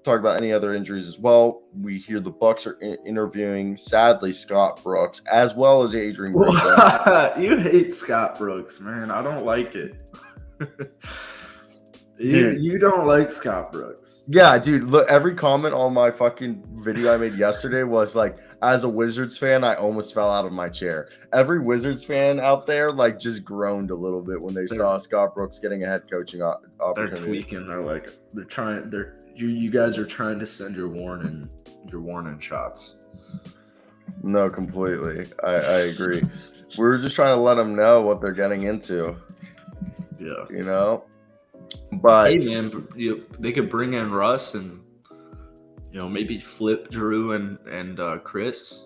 talk about any other injuries as well. We hear the Bucks are interviewing, sadly, Scott Brooks as well as Adrian Griffin. You hate Scott Brooks, man. I don't like it. Dude, you don't like Scott Brooks. Yeah, dude. Look, every comment on my fucking video I made yesterday was like, as a Wizards fan, I almost fell out of my chair. Every Wizards fan out there like just groaned a little bit when they saw Scott Brooks getting a head coaching opportunity. They're tweaking. They're like, you guys are trying to send your warning shots. No, completely. I agree. We're just trying to let them know what they're getting into. Yeah. You know? But hey, man, they could bring in Russ and, maybe flip Drew and Chris.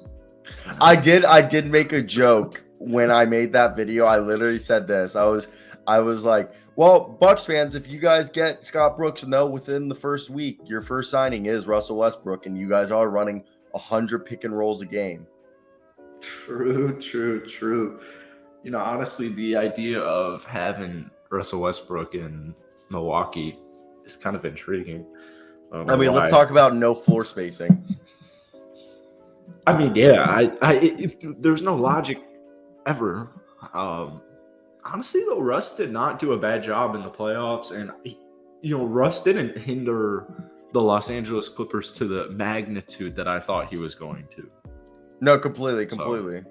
I did make a joke when I made that video. I literally said this. I was like, well, Bucks fans, if you guys get Scott Brooks, know within the first week, your first signing is Russell Westbrook, and you guys are running 100 pick and rolls a game. True. Honestly, the idea of having Russell Westbrook in Milwaukee is kind of intriguing. I mean, let's talk about no floor spacing. I mean, yeah, there's no logic ever. Honestly, though, Russ did not do a bad job in the playoffs, and Russ didn't hinder the Los Angeles Clippers to the magnitude that I thought he was going to. No, completely. So.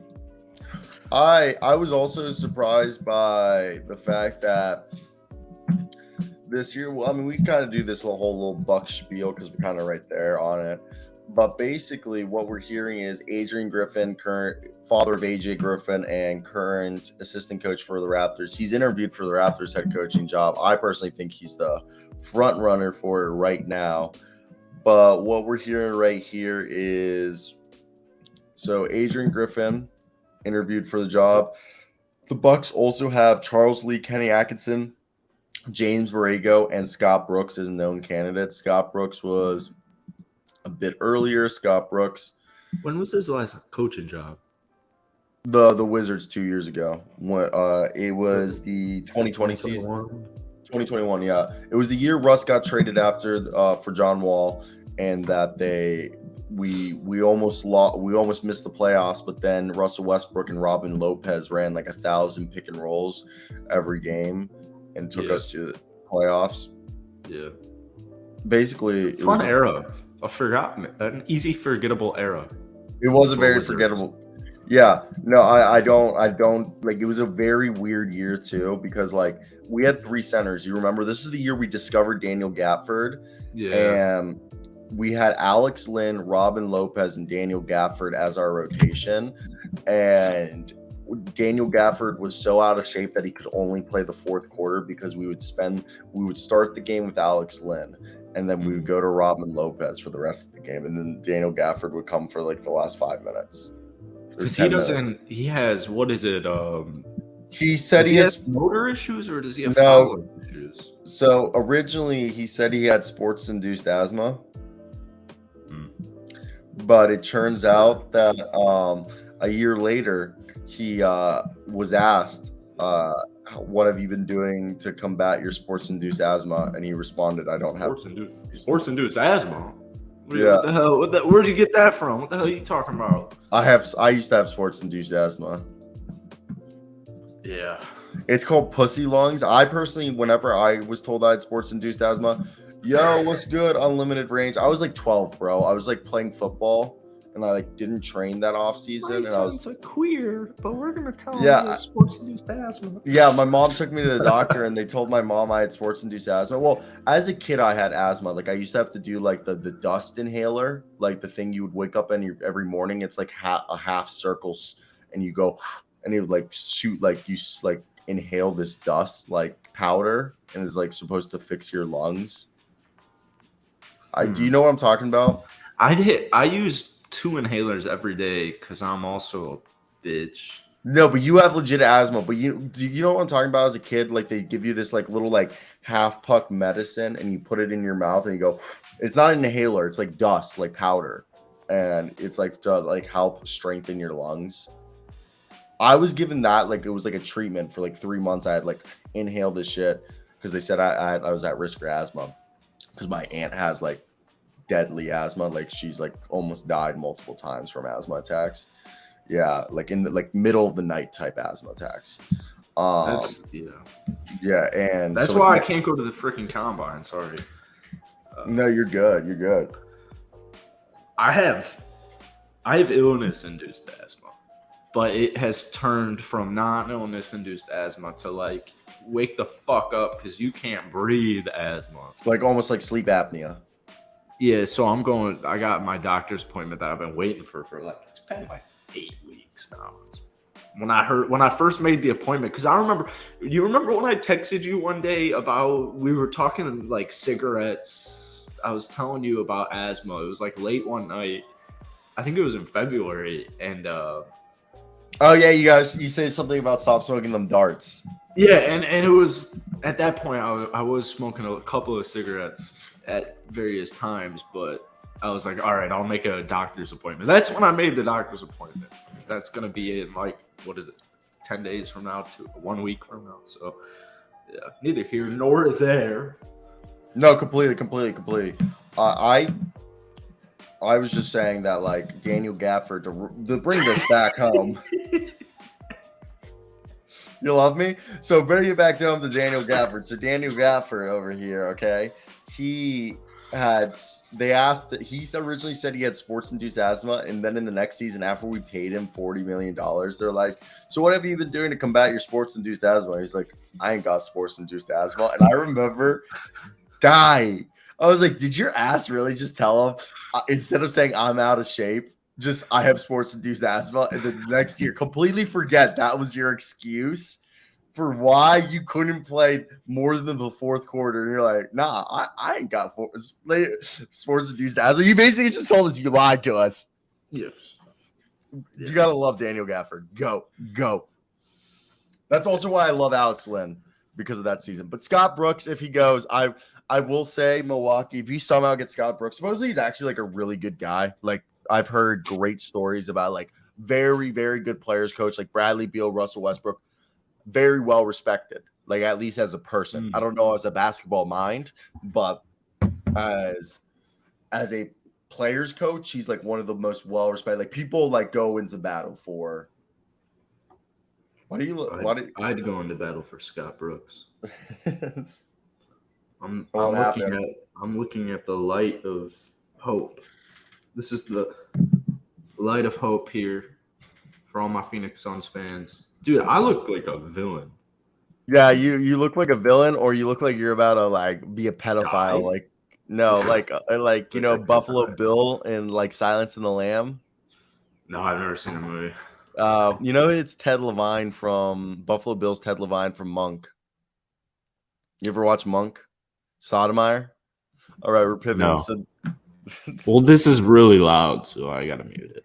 I was also surprised by the fact that this year, well, I mean, we kind of do this whole little Buck spiel because we're kind of right there on it. But basically, what we're hearing is Adrian Griffin, current father of AJ Griffin and current assistant coach for the Raptors. He's interviewed for the Raptors head coaching job. I personally think he's the front runner for it right now. But what we're hearing right here is, so Adrian Griffin interviewed for the job. The Bucks also have Charles Lee, Kenny Atkinson, James Borrego, and Scott Brooks as known candidates. Scott Brooks was a bit earlier. Scott Brooks. When was his last coaching job? The Wizards 2 years ago. It was the 2020 season. 2021, yeah. It was the year Russ got traded after for John Wall, and that we almost missed the playoffs, but then Russell Westbrook and Robin Lopez ran like 1,000 pick and rolls every game and took us to the playoffs. Yeah. Basically, it fun era. An easy forgettable era. It was a very forgettable. Yeah. No, I don't like, it was a very weird year too, because like we had 3 centers. You remember this is the year we discovered Daniel Gafford. Yeah. And we had Alex Lynn, Robin Lopez, and Daniel Gafford as our rotation. And Daniel Gafford was so out of shape that he could only play the fourth quarter because we would start the game with Alex Lynn, and then we would go to Robin Lopez for the rest of the game, and then Daniel Gafford would come for like the last 5 minutes. Because he has, what is it? He said he has motor issues, or does he have fouling issues? So originally he said he had sports-induced asthma. But it turns out that a year later, he was asked, what have you been doing to combat your sports-induced asthma? And he responded, I don't have sports-induced asthma? Yeah. What the hell? Where'd you get that from? What the hell are you talking about? I used to have sports-induced asthma. Yeah. It's called pussy lungs. I personally, whenever I was told I had sports-induced asthma, yo, what's good? Unlimited range. I was like 12, bro. I was like playing football, and I like didn't train that off season. And I was like queer, but we're gonna tell him he has sports-induced asthma. Yeah, my mom took me to the doctor, and they told my mom I had sports-induced asthma. Well, as a kid, I had asthma. Like I used to have to do like the dust inhaler, like the thing you would wake up in every morning. It's like a half circles, and you go, and it would like shoot, like you like inhale this dust like powder, and it's like supposed to fix your lungs. Do you know what I'm talking about? I use 2 inhalers every day because I'm also a bitch. No, but you have legit asthma. But do you know what I'm talking about? As a kid, like they give you this like little like half puck medicine, and you put it in your mouth, and you go. It's not an inhaler. It's like dust, like powder, and it's like to like help strengthen your lungs. I was given that, like it was like a treatment for like 3 months. I had like inhaled this shit because they said I was at risk for asthma because my aunt has like deadly asthma. Like she's like almost died multiple times from asthma attacks. Yeah, like in the like middle of the night type asthma attacks. That's Yeah, and that's so why like, I can't go to the freaking combine. Sorry. no, you're good. You're good. I have illness-induced asthma, but it has turned from non-illness-induced asthma to like wake the fuck up because you can't breathe asthma. Like almost like sleep apnea. Yeah, so I got my doctor's appointment that I've been waiting for like, it's been like 8 weeks now. When I first made the appointment, because you remember when I texted you one day about, we were talking like cigarettes. I was telling you about asthma. It was like late one night. I think it was in February, and oh yeah, you say something about stop smoking them darts. yeah, and it was at that point I was smoking a couple of cigarettes at various times, but I was like, all right, I'll make a doctor's appointment. That's when I made the doctor's appointment. That's gonna be in like, what is it, 10 days from now to 1 week from now. So yeah, neither here nor there. No, completely. I was just saying that like Daniel Gafford to bring this back home. You love me? So bring it back home to Daniel Gafford. So Daniel Gafford over here, okay? He originally said he had sports-induced asthma, and then in the next season, after we paid him $40 million, they're like, so what have you been doing to combat your sports-induced asthma? He's like, I ain't got sports-induced asthma. And I remember dying. I was like, did your ass really just tell him, instead of saying I'm out of shape, just I have sports-induced asthma, and then next year completely forget that was your excuse for why you couldn't play more than the fourth quarter? And you're like, nah, I ain't got sports-induced asthma. You basically just told us you lied to us. Yeah. You gotta love Daniel Gafford. Go. That's also why I love Alex Lynn, because of that season. But Scott Brooks, if he goes, I will say Milwaukee, if you somehow get Scott Brooks, supposedly he's actually like a really good guy. Like I've heard great stories about like very, very good players coach, like Bradley Beal, Russell Westbrook, very well respected, like at least as a person. I don't know as a basketball mind, but as a players coach, he's like one of the most well respected. Like people like go into battle for. I'd go into battle for Scott Brooks. I'm looking at the light of hope. This is the light of hope here for all my Phoenix Suns fans. Dude, I look like a villain. Yeah, you look like a villain, or you look like you're about to like be a pedophile. Like no, like you know, Buffalo Bill and like Silence of the Lamb. No, I've never seen a movie. You know, it's Ted Levine from Buffalo Bill's Ted Levine from Monk. You ever watch Monk? Sotomayor? All right, we're pivoting. No. So well, this is really loud, so I gotta mute it.